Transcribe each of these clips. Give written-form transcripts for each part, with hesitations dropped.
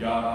11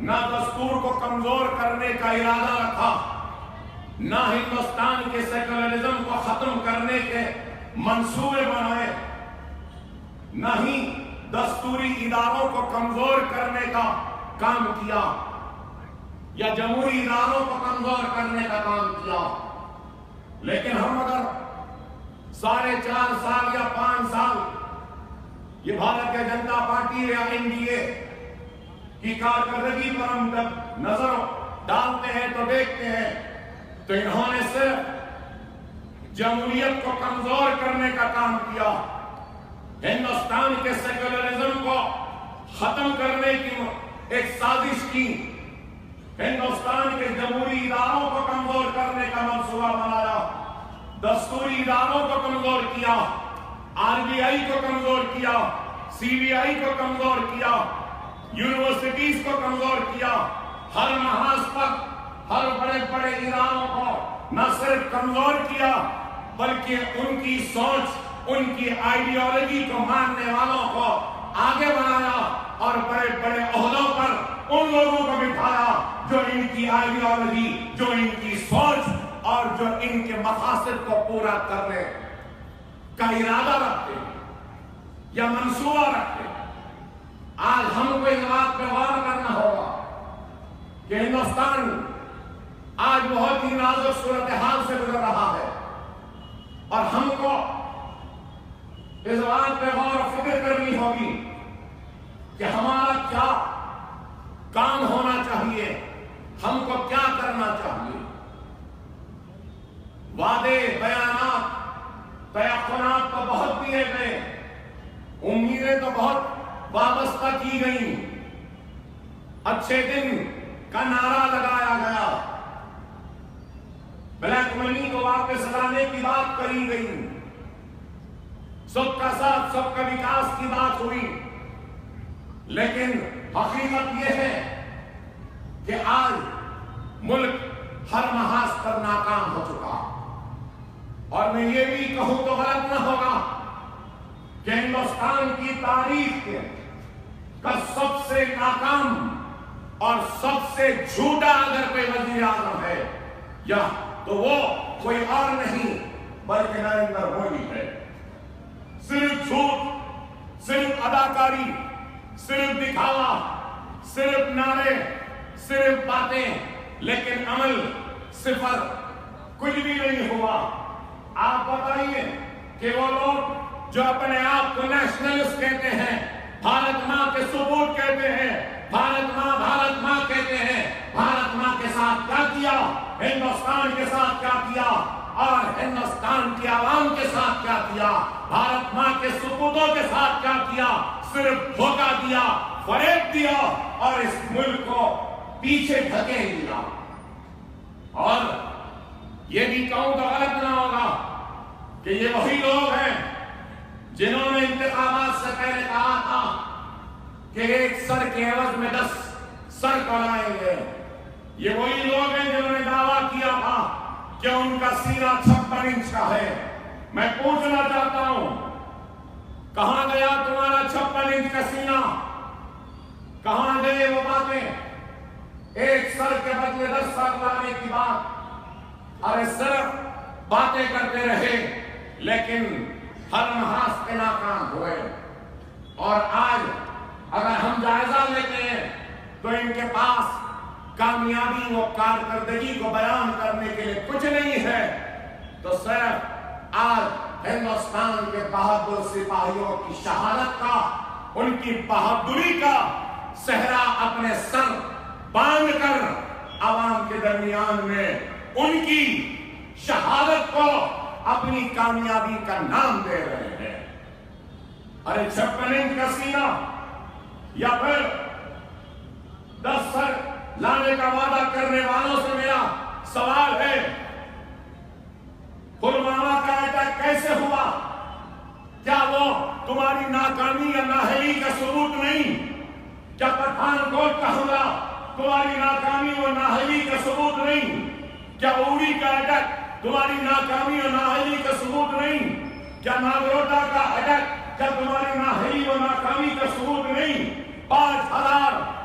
نہ دستور کو کمزور کرنے کا ارادہ رکھا، نہ ہندوستان کے سیکولرزم کو ختم کرنے کے منصوبے بنائے، نہ ہی دستوری اداروں کو کمزور کرنے کا کام کیا یا جمہوری اداروں کو کمزور کرنے کا کام کیا۔ لیکن ہم اگر 4.5 سال یا 5 سال یہ بھارتیہ جنتا پارٹی یا NDA کی کارکردگی پر ہم جب نظر ڈالتے ہیں تو دیکھتے ہیں تو انہوں نے صرف جمہوریت کو کمزور کرنے کا کام کیا، ہندوستان کے سیکولرزم کو ختم کرنے کی ایک سازش کی، ہندوستان کے جمہوری اداروں کو کمزور کرنے کا منصوبہ بنایا، دستوری اداروں کو کمزور کیا، RBI کو کمزور کیا، CBI کو کمزور کیا، یونیورسٹیز کو کمزور کیا، ہر محاذ پر ہر بڑے بڑے اداروں کو نہ صرف کمزور کیا بلکہ ان کی سوچ، ان کی آئیڈیالوجی کو ماننے والوں کو آگے بڑھایا اور بڑے بڑے عہدوں پر ان لوگوں کو بٹھایا جو ان کی آئیڈیالوجی، جو ان کی سوچ اور جو ان کے مقاصد کو پورا کرنے کا ارادہ رکھتے یا منصوبہ رکھتے۔ آج ہم کو اس بات پہ غور کرنا ہوگا کہ ہندوستان آج بہت ہی نازک صورتحال سے گزر رہا ہے، اور ہم کو اس بات پہ غور و فکر کرنی ہوگی کہ ہمارا کیا کام ہونا چاہیے، ہم کو کیا کرنا چاہیے۔ وعدے، بیانات، تیقنات تو بہت دیے گئے، امیدیں تو بہت وابستہ کی گئیں، اچھے دن کا نعرہ لگایا گیا، بلیک منی کو واپس لانے کی بات کری گئی، سب کا ساتھ سب کا وکاس کی بات ہوئی، لیکن حقیقت یہ ہے کہ آج ملک ہر محاذ پر ناکام ہو چکا، اور میں یہ بھی کہوں تو غلط نہ ہوگا کہ ہندوستان کی تاریخ کا سب سے ناکام اور سب سے جھوٹا اگر کوئی وزیر اعظم ہے یا تو وہ کوئی اور نہیں بلکہ نریندر مودی ہے۔ صرف جھوٹ، صرف اداکاری، صرف دکھاوا، صرف نعرے، صرف باتیں، لیکن عمل صفر، کچھ بھی نہیں ہوا۔ آپ بتائیے کہ وہ لوگ جو اپنے آپ کو نیشنلسٹ کہتے ہیں، بھارت ماں کے ثبوت کہتے ہیں، بھارت ماں کہتے ہیں، بھارت ماں کے ساتھ کیا کیا، ہندوستان کے ساتھ کیا کیا اور ہندوستان کی عوام کے ساتھ کیا کیا، بھارت ماں کے ثبوتوں کے ساتھ کیا کیا، صرف دھوکہ دیا، فریب دیا اور اس ملک کو پیچھے دھکیل دیا۔ اور یہ بھی کہوں تو غلط نہ ہوگا کہ یہ وہی لوگ ہیں جنہوں نے انتخابات سے پہلے کہا تھا کہ 1 سر کے عوض میں 10 سر کرائیں گے۔ یہ وہی لوگ ہیں جنہوں نے دعویٰ کیا تھا کہ ان کا سینہ 56 انچ کا ہے۔ میں پوچھنا چاہتا ہوں، کہاں گیا تمہارا 56 انچ کا سینہ؟ کہاں گئے وہ باتیں؟ 1 سر کے بدلے 10 سر لانے کی بات، ارے صرف باتیں کرتے رہے لیکن ہر محاذ پہ ناکام ہوئے۔ اور آج اگر ہم جائزہ لیتے ہیں تو ان کے پاس کامیابی و کارکردگی کو بیان کرنے کے لیے کچھ نہیں ہے، تو صرف آج ہندوستان کے بہادر سپاہیوں کی شہادت کا، ان کی بہادری کا صحرا اپنے سر باندھ کر عوام کے درمیان میں ان کی شہادت کو اپنی کامیابی کا نام دے رہے ہیں۔ ارے 56 انچ کا سینہ یا پھر 10 سر لانے کا وعدہ کرنے والوں سے میرا سوال ہے، پلوامہ کا اٹیک کیسے ہوا؟ کیا وہ تمہاری ناکامی یا نااہلی کا ثبوت نہیں؟ کیا پٹھان کوٹ کا حملہ تمہاری ناکامی و نااہلی کا ثبوت نہیں؟ کیا اوری کا اٹیک تمہاری ناکامی و نااہلی کا ثبوت نہیں؟ کیا ناگروٹا کا اٹیک کیا تمہاری نااہلی و ناکامی کا ثبوت نہیں؟ 5000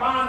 5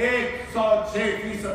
106%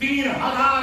3000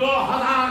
2000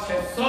600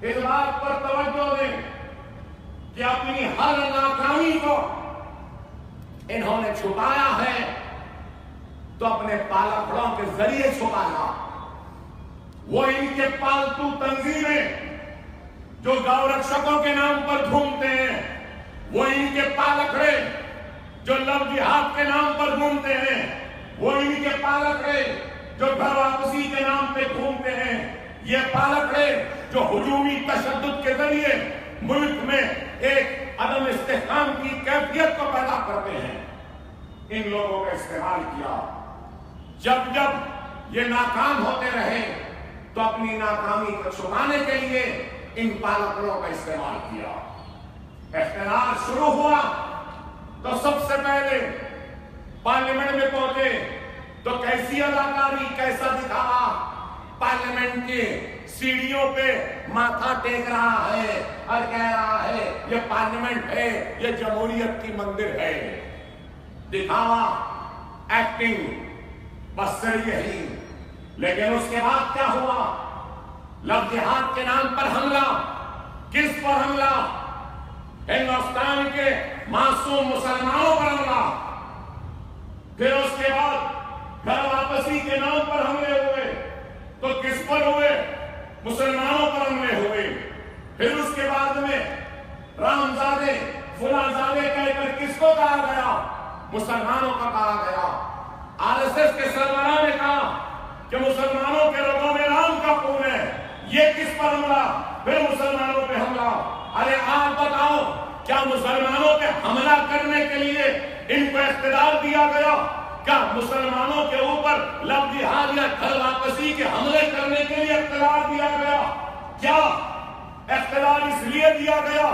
اس بات پر توجہ دیں کہ اپنی ہر ناکامی کو انہوں نے چھپایا ہے تو اپنے پالکڑوں کے ذریعے چھپایا. وہ ان کے پالتو تنظیمیں جو گورکشکوں کے نام پر گھومتے ہیں، وہ ان کے پالکڑے جو لو جہاد کے نام پر گھومتے ہیں، وہ ان کے پالکڑے جو گھر واپسی کے نام پہ گھومتے ہیں، یہ پالکڑے جو ہجومی تشدد کے ذریعے ملک میں ایک عدم استحکام کی کیفیت کو پیدا کرتے ہیں، ان لوگوں کا استعمال کیا. جب جب یہ ناکام ہوتے رہے تو اپنی ناکامی کو چھپانے کے لیے ان پالکڑوں کا استعمال کیا. اختلاف شروع ہوا تو سب سے پہلے پارلیمنٹ میں پہنچے تو کیسی اداکاری، کیسا دکھاوا. پارلیمنٹ کے سیڑھیوں پہ ماتھا ٹیک رہا ہے اور کہہ رہا ہے یہ پارلیمنٹ ہے، یہ جمہوریت کی مندر ہے. دکھاوا، ایکٹنگ، بس یہی. لیکن اس کے بعد کیا ہوا؟ لو جہاد کے نام پر حملہ. کس پر حملہ؟ ہندوستان کے معصوم مسلمانوں پر حملہ. پھر اس کے بعد گھر واپسی کے نام پر حملے ہوئے تو کس پر ہوئے؟ مسلمانوں پر حملے ہوئے. پھر اس کے بعد میں رام زادے، فلاں زادے کہہ کر کس کو کہا گیا؟ مسلمانوں کا کہا گیا. آر ایس ایس کے سربراہ نے کہا کہ مسلمانوں کے لوگوں میں رام کا خون ہے. یہ کس پر حملہ؟ پھر مسلمانوں پہ حملہ. ارے آپ بتاؤ، کیا مسلمانوں پہ حملہ کرنے کے لیے ان کو اقتدار دیا گیا؟ کیا مسلمانوں کے اوپر لو جہاد یا گھر واپسی کے حملے کرنے کے لیے اقتدار دیا گیا؟ کیا اقتدار اس لیے دیا گیا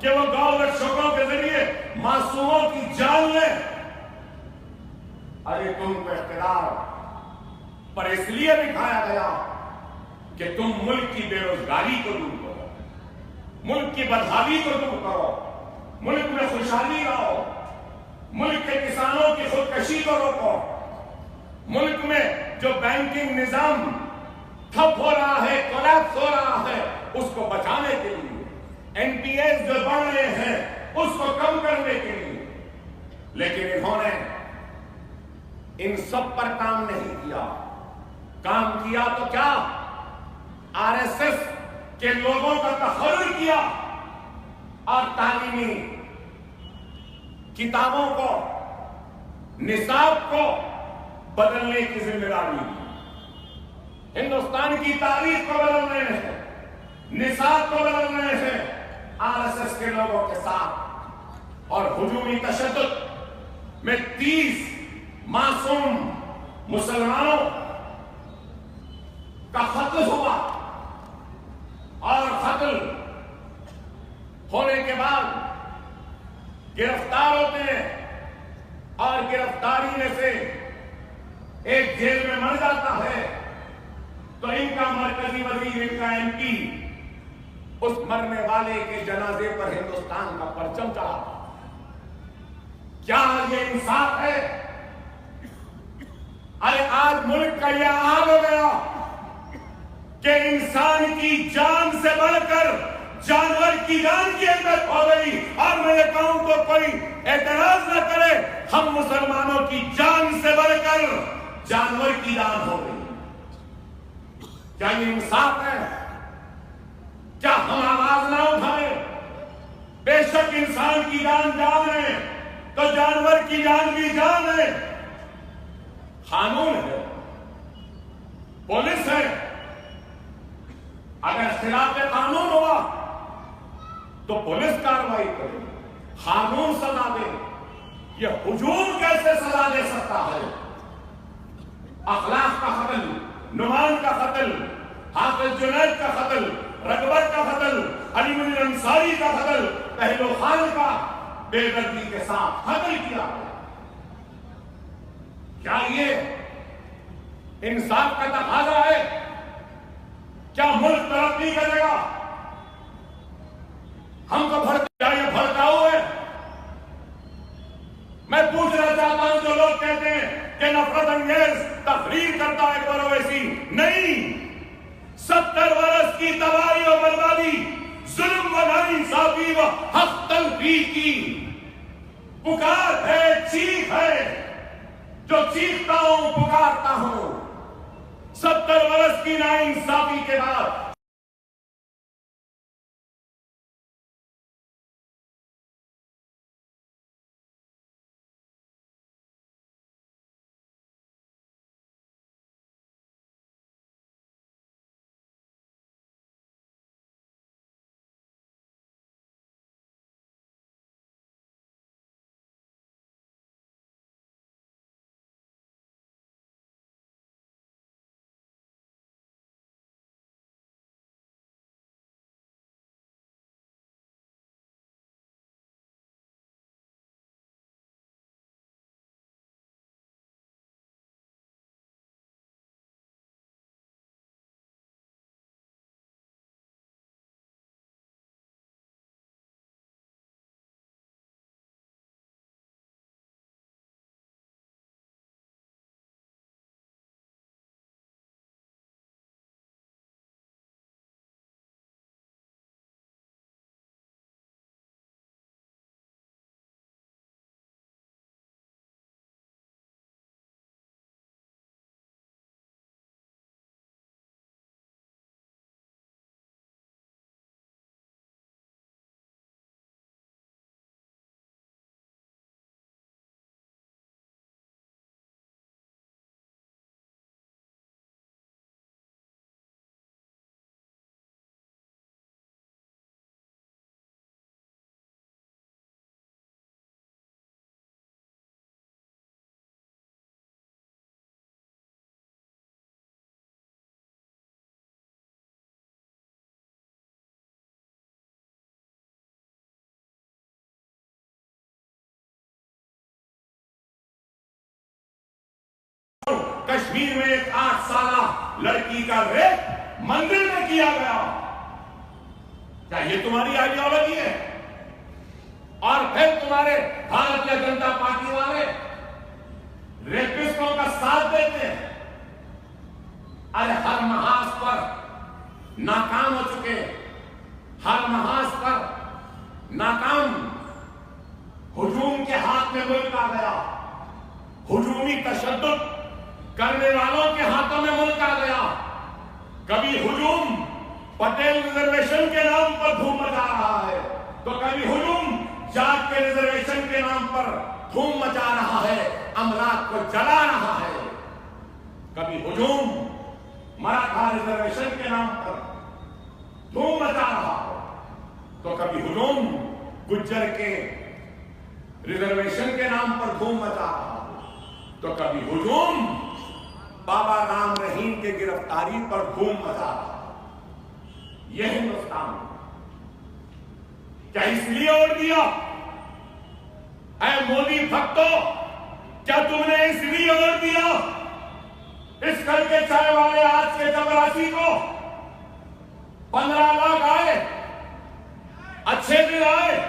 کہ وہ گورکشکوں کے ذریعے معصوموں کی جان لیں؟ ارے تم کو اقتدار پر اس لیے دکھایا گیا کہ تم ملک کی بے روزگاری کو دور کرو، ملک کی بدحالی کو دور کرو، ملک میں خوشحالی لاؤ، ملک کے کسانوں کی خودکشی کو روکو، ملک میں جو بینکنگ نظام ٹھپ ہو رہا ہے، کولیپس ہو رہا ہے، اس کو بچانے کے لیے، این پی ایس جو بڑھ رہے ہیں اس کو کم کرنے کے لیے. لیکن انہوں نے ان سب پر کام نہیں کیا. کام کیا تو کیا؟ آر ایس ایس کے لوگوں کا تحرر کیا اور تعلیمی کتابوں کو، نصاب کو بدلنے کی ذمہ داری دی. ہندوستان کی تاریخ کو بدل رہے ہیں، نصاب کو بدل رہے ہیں آر ایس ایس کے لوگوں کے ساتھ. اور ہجومی تشدد میں 30 معصوم مسلمانوں کا قتل ہوا، اور قتل ہونے کے بعد گرفتار ہوتے ہیں، اور گرفتاری میں سے ایک جیل میں مر جاتا ہے تو ان کا مرکزی وزیر، ان کا ایم پی اس مرنے والے کے جنازے پر ہندوستان کا پرچم چڑھاتا. کیا یہ انصاف ہے؟ ارے آج ملک کا یہ حال ہو گیا کہ انسان کی جان سے بڑھ کر جانور کی جان کی اہمیت ہو گئی. اور میں یہ کہوں تو کوئی اعتراض نہ کرے، ہم مسلمانوں کی جان سے بڑھ کر جانور کی جان ہو گئی. کیا یہ انصاف ہے؟ کیا ہم آواز نہ اٹھائیں؟ بے شک انسان کی جان جان ہے تو جانور کی جان بھی جان ہے. قانون ہے، پولیس ہے. اگر خلاف قانون ہوا تو پولیس کارروائی کرے، قانون سزا دے. یہ ہجوم کیسے سزا دے سکتا ہے؟ اخلاق کا قتل، نعمان کا قتل، حافظ جنید کا قتل، رغبت کا قتل، علی مجید انصاری کا قتل، پہلو خان کا بے دردی کے ساتھ قتل کیا. کیا یہ انصاف کا تقاضا ہے؟ کیا ملک ترقی کرے گا؟ ہم کو کیا یہ بھڑکاؤ ہے؟ میں پوچھنا چاہتا ہوں جو لوگ کہتے ہیں کہ نفرت انگیز تقریر کرتا ہے کرو ایسی نہیں. 70 برس کی تباہی و بربادی، ظلم و ناانصافی و حق تلفی کی پکار ہے، چیخ ہے، جو چیختا ہوں پکارتا ہوں۔ 70 برس کی ناانصافی کے بعد کشمیر میں ایک 8 سالہ لڑکی کا ریپ مندر میں کیا گیا، کیا یہ تمہاری آئیڈیالوجی ہے؟ اور پھر تمہارے بھارتیہ جنتا پارٹی والے ریپسٹوں کا ساتھ دیتے ہیں۔ ارے ہر محاذ پر ناکام ہو چکے، ہر محاذ پر ناکام، ہجوم کے ہاتھ میں ملک آ گیا، ہجومی تشدد کرنے والوں کے ہاتھوں میں ملک آ گیا۔ کبھی ہجوم پٹیل ریزرویشن کے نام پر دھوم مچا رہا ہے، تو کبھی ہجوم جاٹ کے ریزرویشن کے نام پر دھوم مچا رہا ہے، املاک کو جلا رہا ہے۔ کبھی ہجوم مراٹھا ریزرویشن کے نام پر دھوم مچا رہا ہے، تو کبھی ہجوم گجر کے ریزرویشن کے نام پر دھوم مچا رہا ہے، تو کبھی ہجوم بابا رام رحیم کے گرفتاری پر دھوم مچا رہا ہے۔ یہ ہندوستان کیا اس لیے ووٹ دیا؟ اے مودی بھکتو، کیا تم نے اس لیے ووٹ دیا؟ اس کل کے چائے والے آج کے چپراسی کو 15 لاکھ آئے، اچھے دن آئے،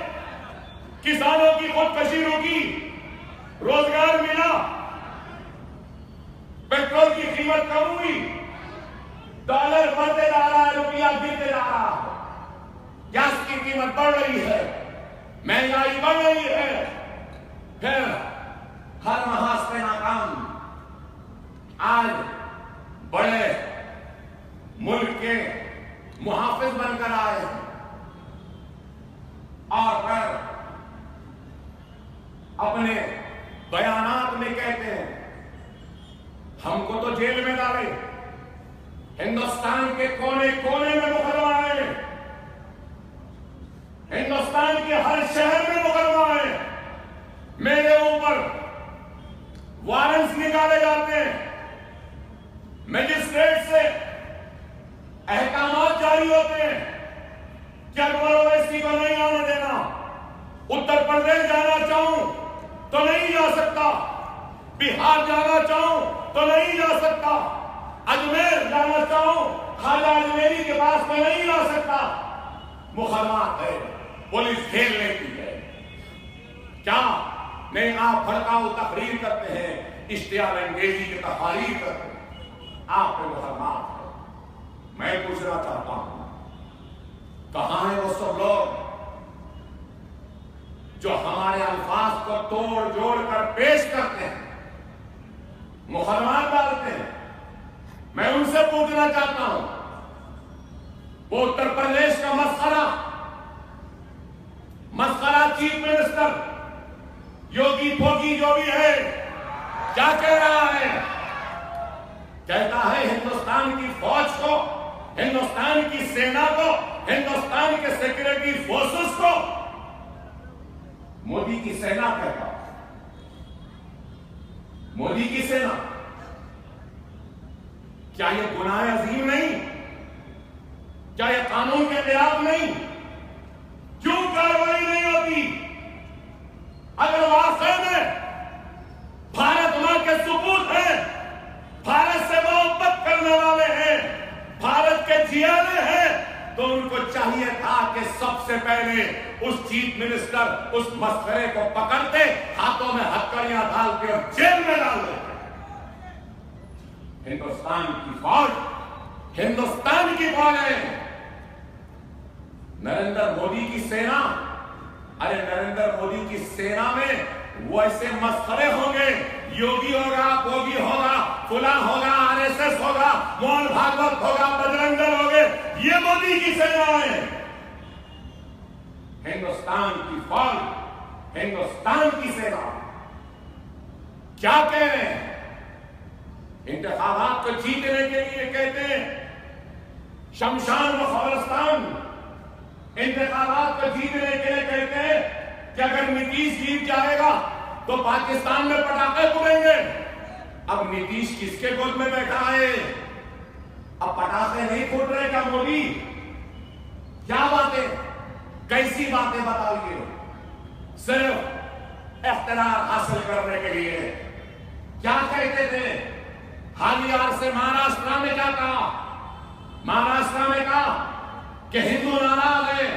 کسانوں کی خودکشی روکی، روزگار ملا، پیٹرول کی قیمت کم ہوئی، ڈالر بڑھتے جا رہا ہے، روپیہ گرتے جا رہا ہے، گیس کی قیمت بڑھ رہی ہے، مہنگائی بڑھ رہی ہے، پھر ہر محاذ پہ ناکام۔ آج بڑے ملک کے محافظ بن کر آئے ہیں، اور پھر اپنے بیانات میں کہتے ہیں ہم کو تو جیل میں ڈالے، ہندوستان کے کونے کونے میں مقدمہ ہے، ہندوستان کے ہر شہر میں مقدمہ ہے، میرے اوپر وارنٹس نکالے جاتے ہیں، مجسٹریٹ سے احکامات جاری ہوتے ہیں کہ اکبر اویسی کو نہیں آنے دینا، اتر پردیش جانا چاہوں تو نہیں جا سکتا، بہار جانا چاہوں تو نہیں جا سکتا، اجمیر جانا چاہوں خواجہ اجمیری کے پاس میں نہیں جا سکتا۔ مقدمات ہے، پولیس گھیر لیتی ہے۔ کیا نہیں آپ بھڑکاؤ تقریر کرتے ہیں، اشتعال انگیزی کی تقاریر کرتے ہیں، آپ پہ مقدمات ہے۔ میں پوچھنا چاہتا ہوں کہاں ہیں وہ سب لوگ جو ہمارے الفاظ کو توڑ جوڑ کر پیش کرتے ہیں، مخالفت ڈالتے ہیں؟ میں ان سے پوچھنا چاہتا ہوں وہ اتر پردیش کا مسخرہ چیف منسٹر یوگی پھوگی جو بھی ہے کیا کہہ رہا ہے؟ کہتا ہے ہندوستان کی فوج کو، ہندوستان کی سینا کو، ہندوستان کے سیکورٹی فورسز کو مودی کی سینا کہتا ہے۔ مودی کی سینا کیا یہ گناہ عظیم نہیں؟ کیا یہ قانون کے خلاف نہیں؟ کیوں کارروائی نہیں ہوتی؟ اگر واقعی میں بھارت ماں کے سپوت ہیں، بھارت سے محبت کرنے والے ہیں، بھارت کے جیانے ہیں، تو ان کو چاہیے تھا کہ سب سے پہلے اس چیف منسٹر اس مسخرے کو پکڑتے، ہاتھوں میں ہتھکڑیاں ڈال کے اور جیل میں ڈال دیتے۔ ہندوستان کی فوج، ہندوستان کی فوجیں، نریندر مودی کی سینا، ارے نریندر مودی کی سینا میں وہ ایسے مسخرے ہوں گے، یوگی ہوگا، پوگی ہوگا، فلاں ہوگا، آر ایس ایس ہوگا، موہن بھاگوت ہوگا، بجرنگ دل ہوگے، یہ مودی کی سینا ہے۔ ہندوستان کی فوج، ہندوستان کی سینا کیا کہہ رہے ہیں؟ انتخابات کو جیتنے کے لیے کہتے ہیں شمشان و خبرستان، انتخابات کو جیتنے کے لیے کہتے ہیں کہ اگر نتیش جیت جائے گا تو پاکستان میں پٹاخے پھوٹیں گے۔ اب نتیش کس کے گود میں بیٹھا ہے؟ اب پٹاخے نہیں پھوٹ رہے کیا مودی؟ کیا باتیں، کیسی باتیں بتائیے؟ صرف اختیار حاصل کرنے کے لیے کیا کہتے تھے؟ حالیہ سے مہاراشٹر میں کیا کہا؟ مہاراشٹر میں کہا کہ ہندو ناراض ہے،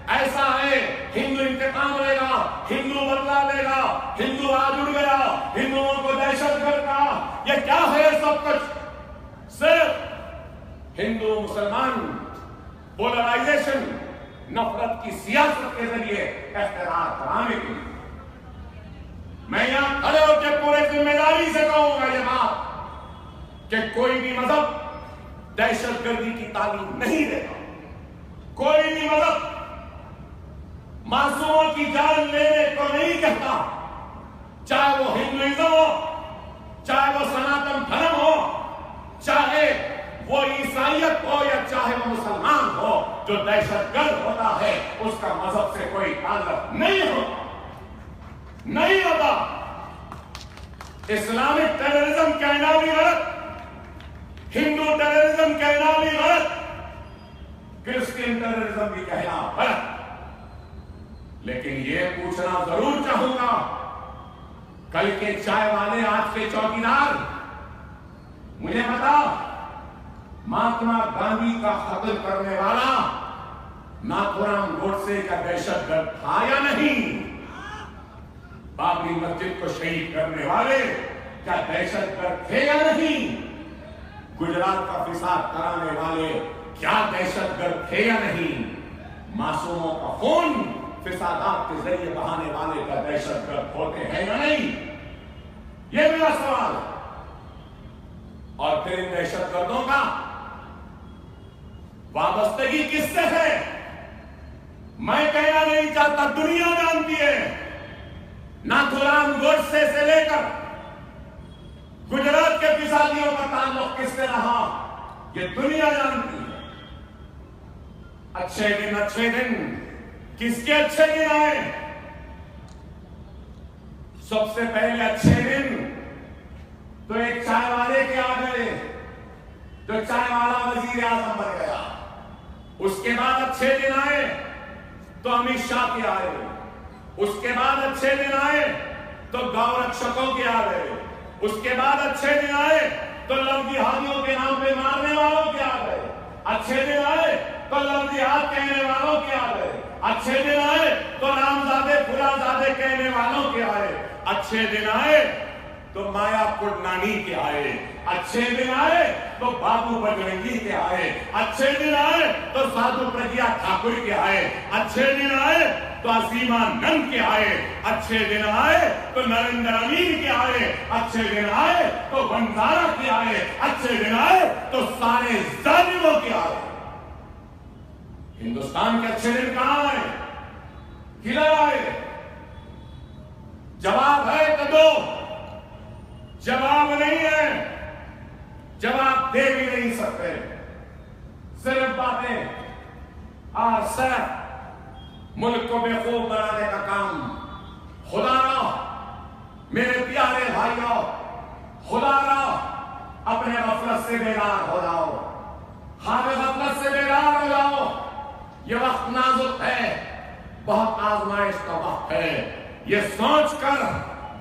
ایسا ہے، ہندو انتقام لے گا، ہندو بدلہ لے گا، ہندو آج اڑ گیا، ہندوؤں کو دہشت گرد کہا۔ یہ کیا ہے سب کچھ؟ صرف ہندو مسلمان پولرائزیشن، نفرت کی سیاست کے ذریعے اختیار کرانے کے لیے۔ میں یہاں کھڑے ہو کے پورے ذمہ داری سے کہوں گا یہ بات کہ کوئی بھی مذہب دہشت گردی کی تعلیم نہیں دیتا، کوئی بھی مذہب معصوموں کی جان لینے کو نہیں کہتا، چاہے وہ ہندوازم ہو، چاہے وہ سناتن دھرم ہو، چاہے وہ عیسائیت ہو یا چاہے وہ مسلمان ہو۔ جو دہشت گرد ہوتا ہے اس کا مذہب سے کوئی تعلق نہیں ہوتا، نہیں ہوتا۔ اسلامک ٹیررزم کہنا بھی غلط، ہندو ٹیررزم کہنا بھی غلط، کرسچین ٹیررزم بھی کہنا غلط۔ لیکن یہ پوچھنا ضرور چاہوں گا، کل کے چائے والے آج کے چوکیدار، مجھے بتا مہاتما گاندھی کا قتل کرنے والا ناتھورام گوڈسے کا دہشت گرد تھا یا نہیں؟ بابری مسجد کو شہید کرنے والے کیا دہشت گرد تھے یا نہیں؟ گجرات کا فساد کرانے والے کیا دہشت گرد تھے یا نہیں؟ معصوموں کا خون فسادات کے ذریعے بہانے والے کا دہشت گرد ہوتے ہیں یا نہیں؟ یہ میرا سوال ہے۔ اور پھر ان دہشت گردوں کا وابستگی کس سے ہے؟ میں کہنا نہیں چاہتا، دنیا جانتی ہے۔ ناتھورام گوڈسے سے لے کر گجرات کے فسادیوں کا تعلق کس سے رہا، یہ دنیا جانتی ہے۔ اچھے دن کس کے اچھے دن آئے؟ سب سے پہلے اچھے دن تو ایک چائے والے کے آ گئے، جو چائے والا وزیر اعظم بن گیا۔ اس کے بعد اچھے دن آئے تو امت شاہ کے آئے، اس کے بعد اچھے دن آئے تو گاؤں رکشکوں کے آ گئے، اس کے بعد اچھے دن آئے تو لو جہادیوں کے نام پہ مارنے والوں کے آ گئے، اچھے دن آئے تو لو جہاد کہنے والوں کے آ گئے، اچھے دن آئے تو نامزادے پھلازادے کہنے والوں کے آئے، اچھے دن آئے تو مایا پڈنانی کے آئے، اچھے دن آئے تو بابو بجرنگی کے آئے، اچھے دن آئے تو سادھو پرگیا ٹھاکر کے آئے، اچھے دن آئے تو عظیمہ نند کے آئے، اچھے دن آئے تو نریندر امین کے آئے، اچھے دن آئے تو بنزارا کے آئے، اچھے دن آئے تو سارے ظالموں کے آئے۔ ہندوستان کے اچھے دن کہاں آئے؟ کدھر آئے؟ جواب ہے تو دو، جواب نہیں ہے، جواب دے بھی نہیں سکتے، صرف باتیں اور صرف ملک کو بے خوب بنانے کا کام۔ خدا را میرے پیارے بھائیوں، خدا را اپنے غفلت سے بیدار ہو جاؤ، خواب غفلت سے بیدار ہو جاؤ۔ یہ وقت نازک ہے، بہت آزمائش کا وقت ہے۔ یہ سوچ کر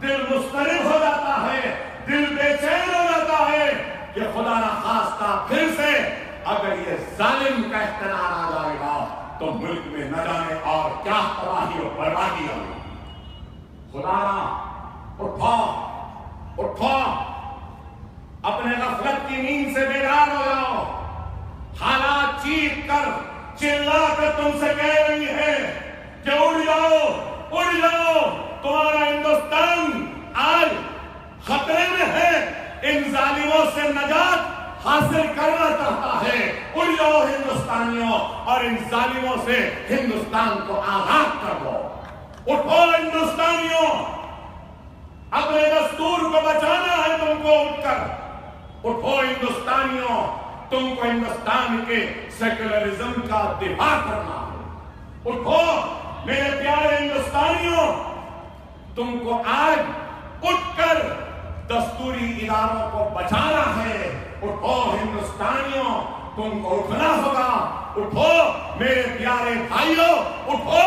دل مضطرب ہو جاتا ہے، دل بے چین ہو جاتا ہے کہ خدا نہ خواستہ پھر سے اگر یہ ظالم کا اختیار آ جائے گا تو ملک میں نہ جانے اور کیا تباہی و بربادی ہوگی۔ خدا نہ اٹھو، اٹھو، اپنے غفلت کی نیند سے بیدار ہو جاؤ۔ حالات چیخ کر چلا کر تم سے کہہ رہی ہے کہ اڑ جاؤ، اڑ جاؤ، تمہارا ہندوستان آج خطرے میں ہے، ان ظالموں سے نجات حاصل کرنا چاہتا ہے۔ اڑ جاؤ ہندوستانیوں اور ان ظالموں سے ہندوستان کو آزاد کر دو۔ اٹھو ہندوستانیوں، اپنے دستور کو بچانا ہے تم کو، اٹھ کر اٹھو ہندوستانیوں، تم کو ہندوستان کے سیکولرزم کا دفاع کرنا ہے۔ اٹھو میرے پیارے ہندوستانیوں، تم کو آج اٹھ کر دستوری اداروں کو بچانا ہے۔ اٹھو ہندوستانیوں، تم کو اٹھنا ہوگا۔ اٹھو میرے پیارے بھائیوں، اٹھو،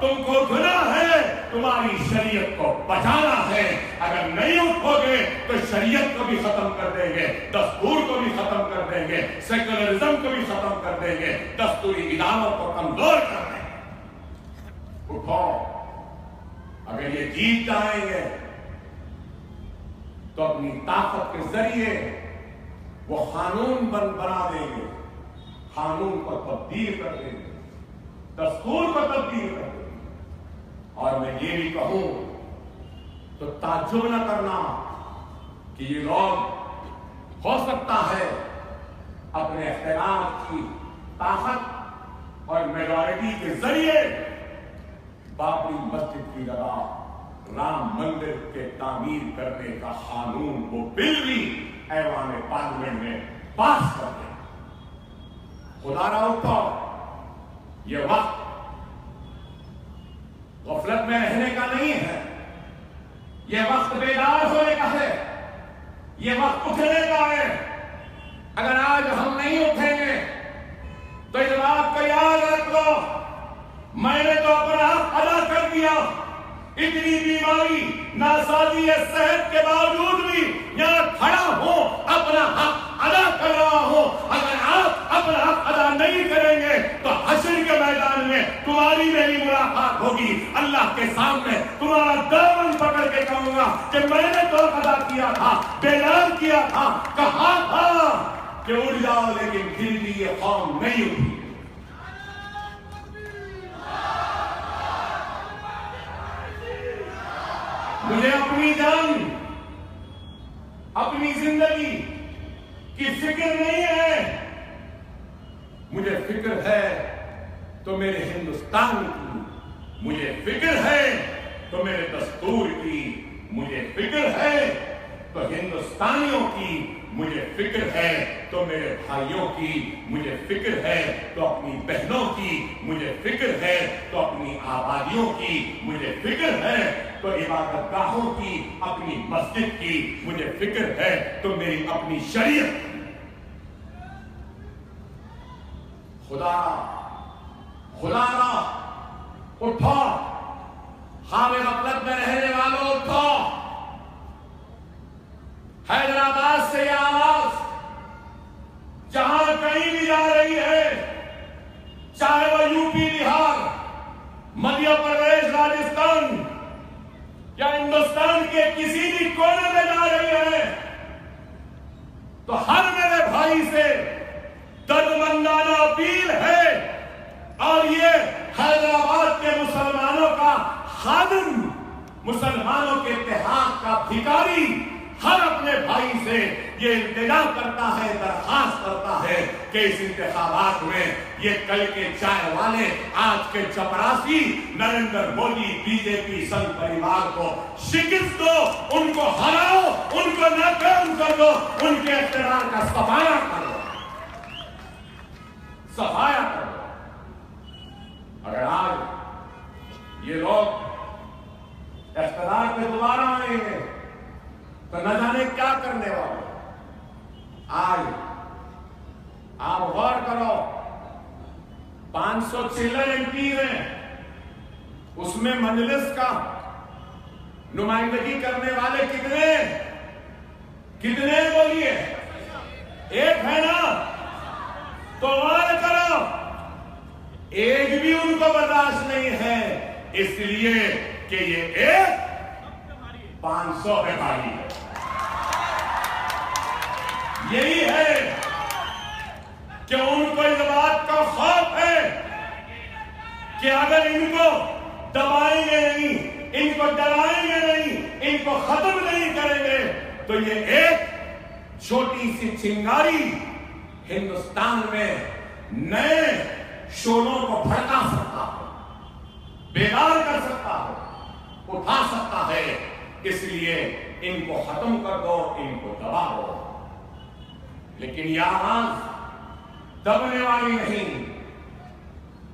تم کو اٹھنا ہے، تمہاری شریعت کو بچانا ہے۔ اگر نہیں اٹھو گے تو شریعت کو بھی ختم کر دیں گے، دستور کو بھی ختم کر دیں گے، سیکولرزم کو بھی ختم کر دیں گے، دستوری اداروں کو کمزور کر دیں گے۔ اٹھو، اگر یہ جیت جائیں گے تو اپنی طاقت کے ذریعے وہ قانون بنا دیں گے، قانون کو تبدیل کر دیں گے، دستور کو تبدیل کر دیں گے۔ اور میں یہ بھی کہوں تو تعجب نہ کرنا کہ یہ لوگ ہو سکتا ہے اپنے اختیار کی طاقت اور میجورٹی کے ذریعے بابری مسجد کی جگہ رام مندر کے تعمیر کرنے کا قانون، وہ بل بھی ایوان پارلیمنٹ میں پاس کر دیں۔ خدا را اٹھو، یہ وقت غفلت میں رہنے کا نہیں ہے، یہ وقت بیدار ہونے کا ہے، یہ وقت اٹھنے کا ہے۔ اگر آج ہم نہیں اٹھیں گے تو اس بات کو یاد رکھ لو، میں نے تو اپنا حق ادا کر دیا، اتنی بیماری ناسازی صحت کے باوجود بھی یہاں کھڑا ہوں، اپنا حق ادا کر رہا ہوں۔ اگر آپ اپنا حق ادا نہیں کریں گے تو حشر کے میدان میں تمہاری میری ملاقات ہوگی، اللہ کے سامنے تمہارا دامن پکڑ کے کہوں گا کہ میں نے تو ادا کیا تھا، بیدار کیا تھا، کہا تھا کہ اڑ جاؤ، لیکن پھر بھی یہ قوم نہیں اٹھی۔ مجھے اپنی جان، اپنی زندگی کی فکر نہیں ہے، مجھے فکر ہے تو میرے ہندوستان کی، مجھے فکر ہے تو میرے دستور کی، مجھے فکر ہے تو ہندوستانیوں کی، مجھے فکر ہے تو میرے بھائیوں کی، مجھے فکر ہے تو اپنی بہنوں کی، مجھے فکر ہے تو اپنی آبادیوں کی، مجھے فکر ہے تو عبادت گاہوں کی، اپنی مسجد کی، مجھے فکر ہے تو میری اپنی شریعت کی۔ خدا را اٹھو، خواب غفلت میں رہنے والوں اٹھو۔ حیدرآباد سے یہ آواز جہاں کہیں بھی جا رہی ہے، چاہے وہ یو پی، بہار، مدھیہ پردیش، راجستھان یا ہندوستان کے کسی بھی کونے میں جا رہی خادم، مسلمانوں کے اتحاد کا بھکاری ہر اپنے بھائی سے یہ التجا کرتا ہے، درخواست کرتا ہے کہ اس انتخابات میں یہ کل کے چائے والے، آج کے چپراسی نریندر مودی، بی جے پی سنگھ پریوار کو شکست دو، ان کو ہراؤ، ان کو ناکام کر دو، ان کے اقتدار کا صفایا کر دو، صفایا کر دو۔ اگر آج یہ لوگ اقتدار پہ دوبارہ آئیں گے تو نہ جانے کیا کرنے والے۔ آج آپ غور کرو، 500 چلر ایم پی ہیں، اس میں مجلس کا نمائندگی کرنے والے کتنے بولیے؟ ایک ہے نا؟ تو غور کرو، ایک بھی ان کو برداشت نہیں ہے، اس لیے کہ یہ ایک 500 پہ بھاری ہے۔ یہی ہے کہ ان کو اس بات کا خوف ہے کہ اگر ان کو دبائیں گے نہیں، ان کو ڈرائیں گے نہیں، ان کو ختم نہیں کریں گے تو یہ ایک چھوٹی سی چنگاری ہندوستان میں نئے شعلوں کو بھڑکا سکتا ہے، بیدار کر سکتا ہے، اٹھا سکتا ہے۔ اس لیے ان کو ختم کر دو، ان کو دبا دو۔ لیکن یہ آواز دبنے والی نہیں،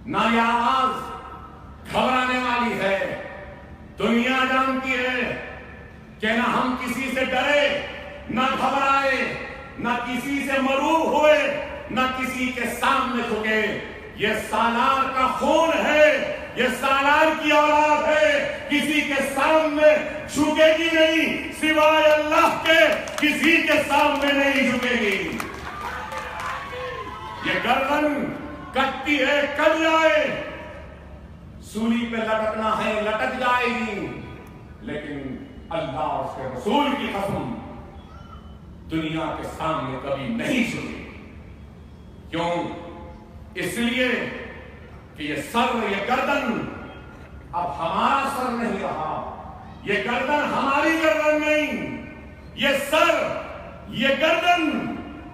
نہ یہ آواز گھبرانے والی ہے۔ دنیا جانتی ہے کہ نہ ہم کسی سے ڈرے، نہ گھبرائے، نہ کسی سے مروب ہوئے، نہ کسی کے سامنے جھکے۔ یہ سالار کا خون ہے، یہ سالار کی اولاد ہے، کسی کے سامنے جھکے گی نہیں، سوائے اللہ کے کسی کے سامنے نہیں جھکے گی۔ یہ گردن کٹتی ہے، کٹ جائے، سولی پہ لٹکنا ہے، لٹک جائے گی، لیکن اللہ اور اس کے رسول کی قسم دنیا کے سامنے کبھی نہیں جھکے۔ کیوں؟ اس لیے کہ یہ سر، یہ گردن اب ہمارا سر نہیں رہا، یہ گردن ہماری گردن نہیں، یہ سر، یہ گردن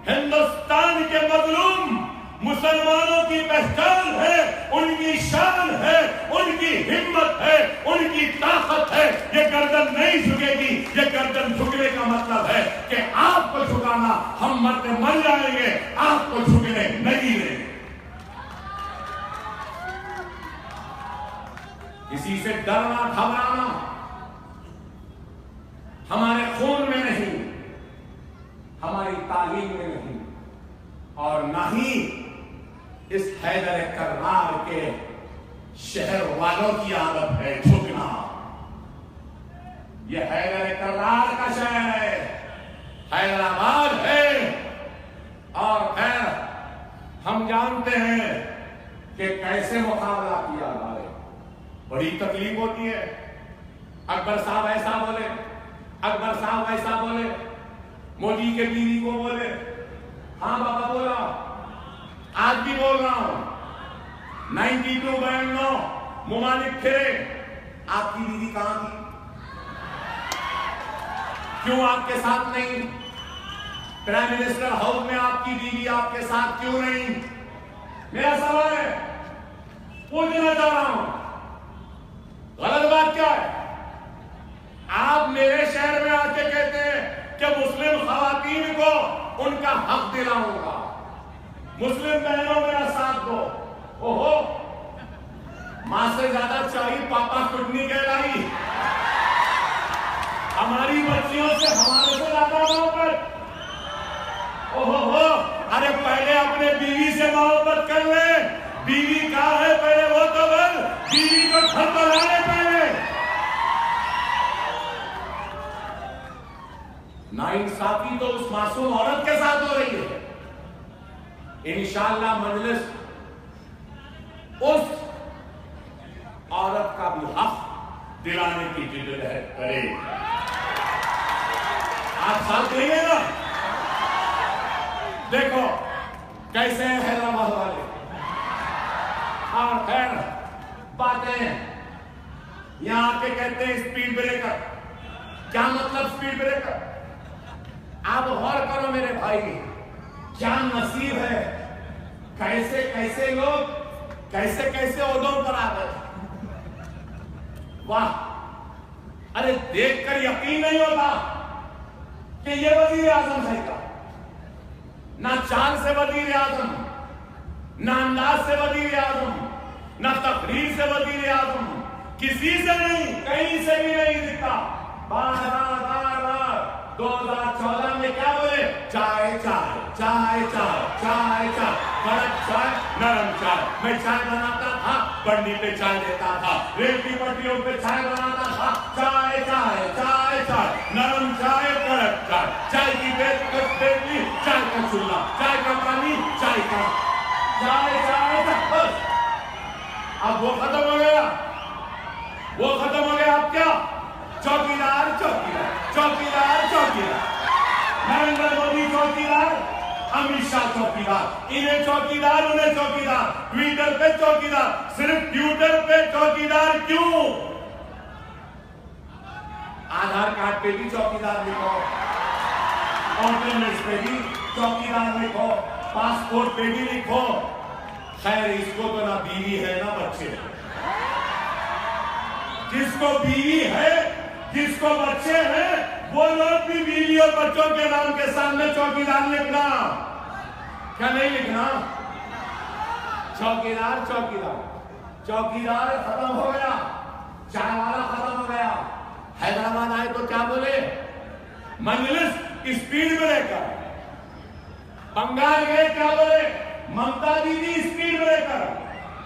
ہندوستان کے مظلوم مسلمانوں کی پہچان ہے، ان کی شان ہے، ان کی ہمت ہے، ان کی طاقت ہے۔ یہ گردن نہیں جھکے گی۔ یہ گردن جھکنے کا مطلب ہے کہ آپ کو جھکانا، ہم مرتے مر جائیں گے، آپ کو جھکنے نہیں دیں گے۔ کسی سے ڈرنا، گھبرانا ہمارے خون میں نہیں، ہماری تعلیم میں نہیں، اور نہ ہی اس حیدر کرار کے شہر والوں کی عادت ہے جھکنا۔ یہ حیدر کرار کا شہر ہے، حیدرآباد ہے، اور خیر ہم جانتے ہیں کہ کیسے مقابلہ کیا جائے۔ بڑی تکلیف ہوتی ہے، اکبر صاحب ایسا بولے، اکبر صاحب ایسا بولے، مودی کے بیوی کو بولے، ہاں بابا بولا، آج بھی بول رہا ہوں، 92 ممالک پھرے، آپ کی بیوی کہاں تھی؟ کیوں آپ کے ساتھ نہیں؟ پرائم منسٹر ہاؤس میں آپ کی بیوی آپ کے ساتھ کیوں نہیں؟ میرا سوال ہے، پوچھنا چاہ رہا ہوں، غلط بات کیا ہے؟ آپ میرے شہر میں آ کے کہتے ہیں کہ مسلم خواتین کو ان کا حق دلاؤں گا، مسلم بہنوں میرا ساتھ دو۔ اوہو، ماں سے زیادہ چاہیے پاپا کٹنی کہلائی، ہماری بچیوں سے ہمارے سے زیادہ محبت۔ اوہو، ارے پہلے اپنے بیوی سے محبت کر لے، بیوی کہاں ہے پہلے وہ تو بل، بیوی کو گھر پر لانے پہلے۔ ناانصافی تو اس معصوم عورت کے ساتھ ہو رہی ہے۔ انشاءاللہ مجلس اس عورت کا بھی حق دلانے کی جدوجہد کرے۔ آپ ساتھ دیں گے نا؟ دیکھو کیسے ہیں حیدرآباد والے، اور خیر باتیں یہاں آ کے کہتے ہیں اسپیڈ بریکر. کیا مطلب اسپیڈ بریکر؟ آپ غور کرو میرے بھائی، کیا نصیب ہے، کیسے کیسے لوگ کیسے کیسے عہدوں پر آ گئے. واہ، ارے دیکھ کر یقین نہیں ہوتا کہ یہ وزیر اعظم ہے کیا. نہ چال سے وزیر اعظم، نہ انداز سے وزیر اعظم، نہ تقریر سے وزیر اعظم، کسی سے نہیں، کہیں سے بھی نہیں دکھتا. بار بار 2014 میں کیا بولے؟ چائے چائے چائے چائے چائے چائے، کڑک چائے، نرم چائے. میں چائے بناتا تھا، بڑھنی پہ چائے دیتا تھا، ریل کی پٹریوں پہ چائے بناتا تھا. چائے چائے چائے چائے، نرم چائے، کڑک چائے، چائے کی بیٹلی، چائے کا چولہا، چائے کا پانی، چائے کا چائے چائے چائے. اب وہ ختم ہو گیا، وہ ختم ہو گیا. اب کیا؟ چوکیدار چوکیدار چوکیدار چوکیدار. نریندر مودی چوکیدار، امت شاہ چوکیدار، انہیں چوکیدار انہیں چوکیدار. ٹویٹر پہ چوکیدار، صرف ٹویٹر پہ چوکیدار کیوں؟ آدھار کارڈ پہ بھی چوکیدار لکھو، آرڈیننس پہ بھی چوکیدار لکھو، پاسپورٹ پہ بھی لکھو. خیر اس کو تو نہ بیوی ہے نہ بچے. جس کو بیوی ہے، جس کو بچے ہیں، وہ لوگ بھی بیوی اور بچوں کے نام کے سامنے چوکیدار لکھنا. کیا نہیں لکھنا؟ چوکیدار چوکیدار چوکیدار ختم ہو گیا، چائے والا ختم ہو گیا. حیدرآباد آئے تو کیا بولے؟ مجلس اسپیڈ بریکر. بنگال گئے کیا بولے؟ ممتا دیدی اسپیڈ بریکر.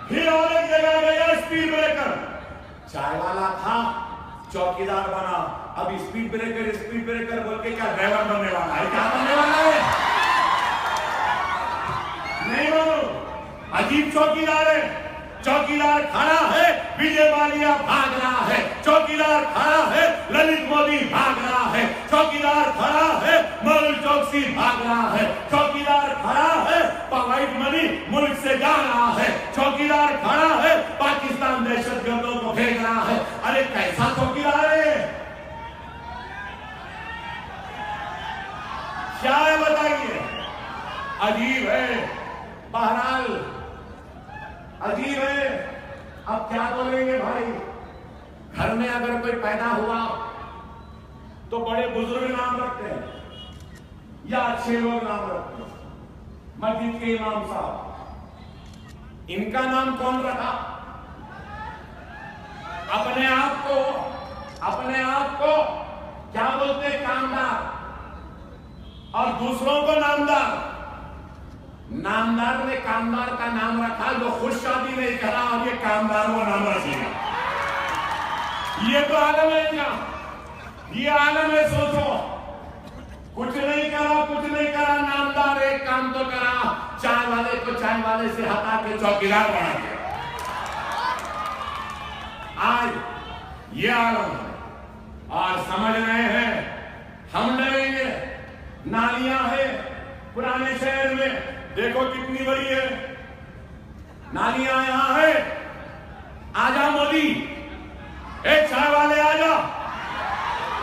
پھر اور ایک جگہ گیا اسپیڈ بریکر. چائے والا تھا، چوکیدار بنا. اب اسپیڈ بریکر بول کے کیا ڈرائیور بننے والا ہے؟ کیا بننے والا ہے؟ نہیں بولو. عجیب چوکیدار ہے. چوکیدار کھڑا ہے، وجے مالیا بھاگ رہا ہے. چوکیدار کھڑا ہے، للت مودی بھاگ رہا ہے. چوکیدار کھڑا ہے، میہول چوکسی بھاگ رہا ہے. چوکیدار کھڑا ہے، وائٹ منی ملک سے جا رہا ہے. چوکیدار کھڑا ہے، پاکستان دہشت گردوں کو بھیج رہا ہے. ارے کیسا چوکیدار ہے؟ کیا ہے بتائیے؟ عجیب ہے. بہرحال عجیب ہے. اب کیا بولیں گے بھائی؟ گھر میں اگر کوئی پیدا ہوا تو بڑے بزرگ نام رکھتے ہیں یا اچھے لوگ نام رکھتے ہیں. مسجد کے امام صاحب، ان کا نام کون رکھا؟ اپنے آپ کو کیا بولتے ہیں؟ کامدار. اور دوسروں کو نامدار. نامدار نے کامدار کا نام رکھا جو خود شادی نہیں کرا، اور یہ کامدار وہ نام رکھے گا. یہ تو عالم ہے کیا؟ یہ عالم ہے. سوچو، کچھ نہیں کرا، نامدار ایک کام تو کرا، چائے والے کو چائے والے سے ہٹا کے چوکیدار بنا دیا. آج یہ عالم ہے. اور سمجھ رہے ہیں ہم ڈریں گے. نالیاں ہیں پرانے شہر میں، دیکھو کتنی بڑی ہے. نالیاں یہاں ہے. آجا مودی، اے چائے والے آجا،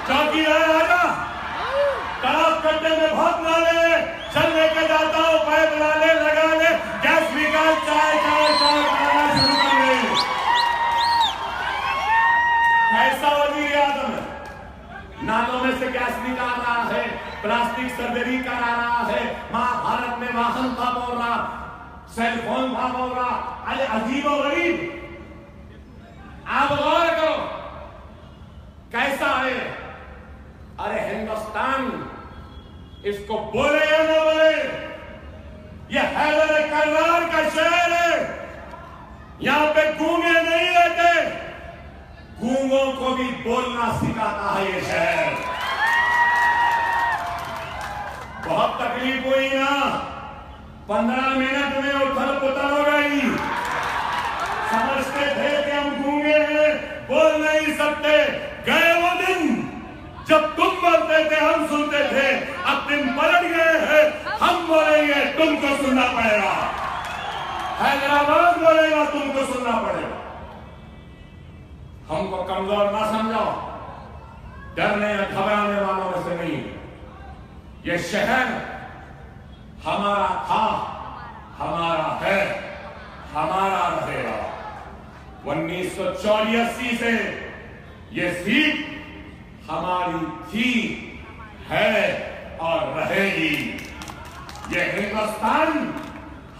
چوکیدار آجا. تڑاپ کرتے میں بہت نالے، چل لے کے جاتا ہوں، پائپ نالے لگا لے، گیس نکال، چائے بنانا شروع کر لے. ایسا وزیر اعظم ہے. نالوں میں سے گیس نکال رہا ہے، پلاسٹک سرجری کرا رہا ہے، ماں بھارت میں واہن تھا بول رہا، سیل فون تھا بول رہا. ارے عجیب و غریب. آپ غور کرو کیسا ہے. ارے ہندوستان اس کو بولے یا نہ بولے، یہ حیدر کرار کا شہر ہے. یہاں پہ گونگے نہیں رہتے، گونگوں کو بھی بولنا سکھاتا ہے یہ شہر. بہت تکلیف ہوئی نا، 15 منٹ میں اتھل پتھل ہو گئی. سمجھتے تھے کہ ہم گونگے ہیں، بول نہیں سکتے. گئے وہ دن جب تم بولتے تھے ہم سنتے تھے. اب دن پلٹ گئے ہیں، ہم بولیں گے تم کو سننا پڑے گا. حیدرآباد بولے گا تم کو سننا پڑے گا. ہم کو کمزور نہ سمجھو، ڈرنے یا گھبرانے والوں میں سے نہیں۔ یہ شہر ہمارا تھا، ہمارا ہے، ہمارا رہے گا۔ 1984 سے یہ سیٹ ہماری تھی، ہے اور رہے گی۔ یہ ہندوستان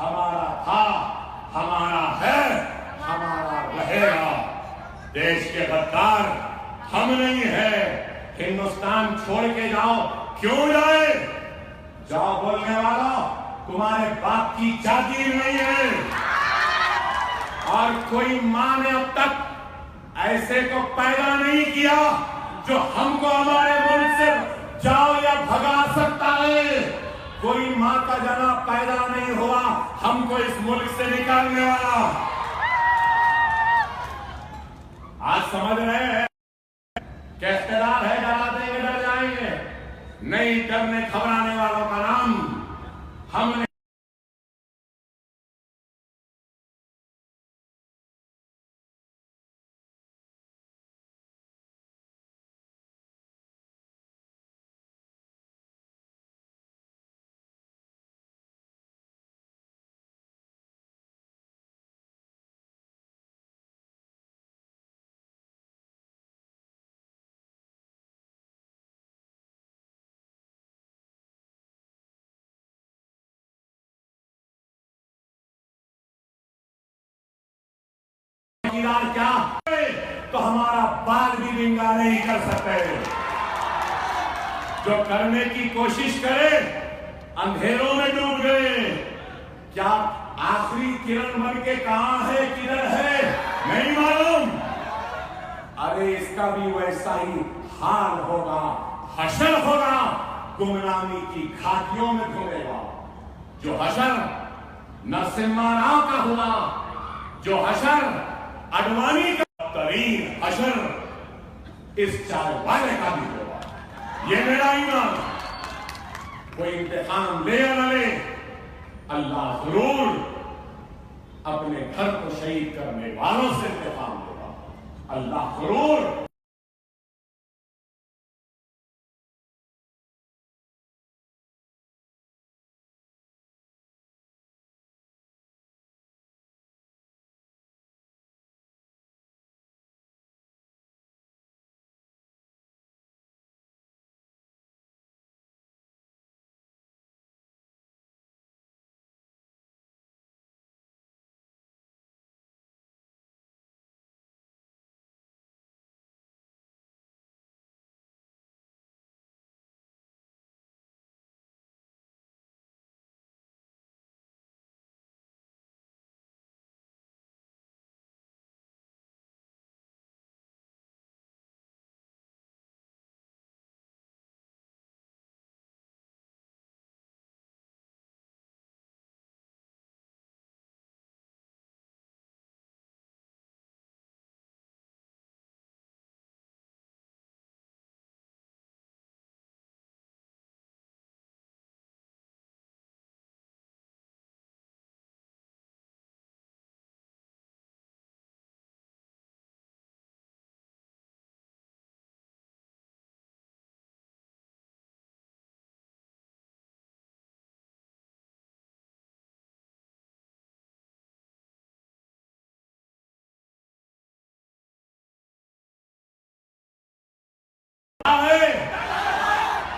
ہمارا تھا، ہمارا ہے، ہمارا رہے گا۔ دیش کے غدار ہم نہیں ہیں۔ ہندوستان چھوڑ کے جاؤ، کیوں جائے؟ جاؤ بولنے والا، تمہارے باپ کی جاگیر نہیں ہے، اور کوئی ماں نے اب تک ایسے کو پیدا نہیں کیا جو ہم کو ہمارے ملک سے جاؤ یا بھگا سکتا ہے۔ کوئی ماں کا جنا پیدا نہیں ہوا ہم کو اس ملک سے نکالنے والا۔ آج سمجھ رہے ہیں کہ اقتدار ہے، ڈرا دیں گے ڈر جائیں گے؟ نہیں، ڈرنے گھبرانے والوں کا نام ہم نے کیا تو ہمارا بال بھی رنگا نہیں کر سکتے۔ جو کرنے کی کوشش کرے اندھیروں میں ڈوب گئے۔ کیا آخری کرن بن کے کہاں ہے، کدھر ہے نہیں معلوم۔ ارے اس کا بھی ویسا ہی حال ہوگا، حشر ہوگا، گمنامی کی گھاٹیوں میں گھومے گا۔ جو حشر نرسمہا راؤ کا ہوا، جو حشر اڈوانی کا ترین حشر اس چائے والے کا بھی ہوگا۔ یہ میرا ایمان۔ کوئی امتحان لے یا نہ لے، اللہ ضرور اپنے گھر کو شہید کرنے والوں سے امتحان ہوگا۔ اللہ ضرور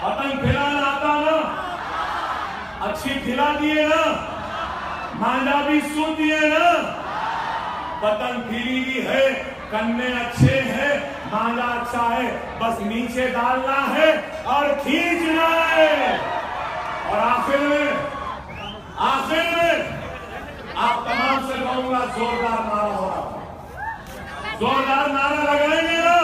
پتنگ کھلانا آتا نا، اچھی کھلا دیے نا، مانڈا بھی سو دیے نا۔ پتنگ کھلی بھی ہے، کنے اچھے ہیں، مانڈا اچھا ہے، بس نیچے ڈالنا ہے اور کھینچنا ہے۔ اور آخر میں آپ تمام سے کہوں گا، زوردار نعرہ ہو رہا، زوردار نعرہ لگائیں گے نا۔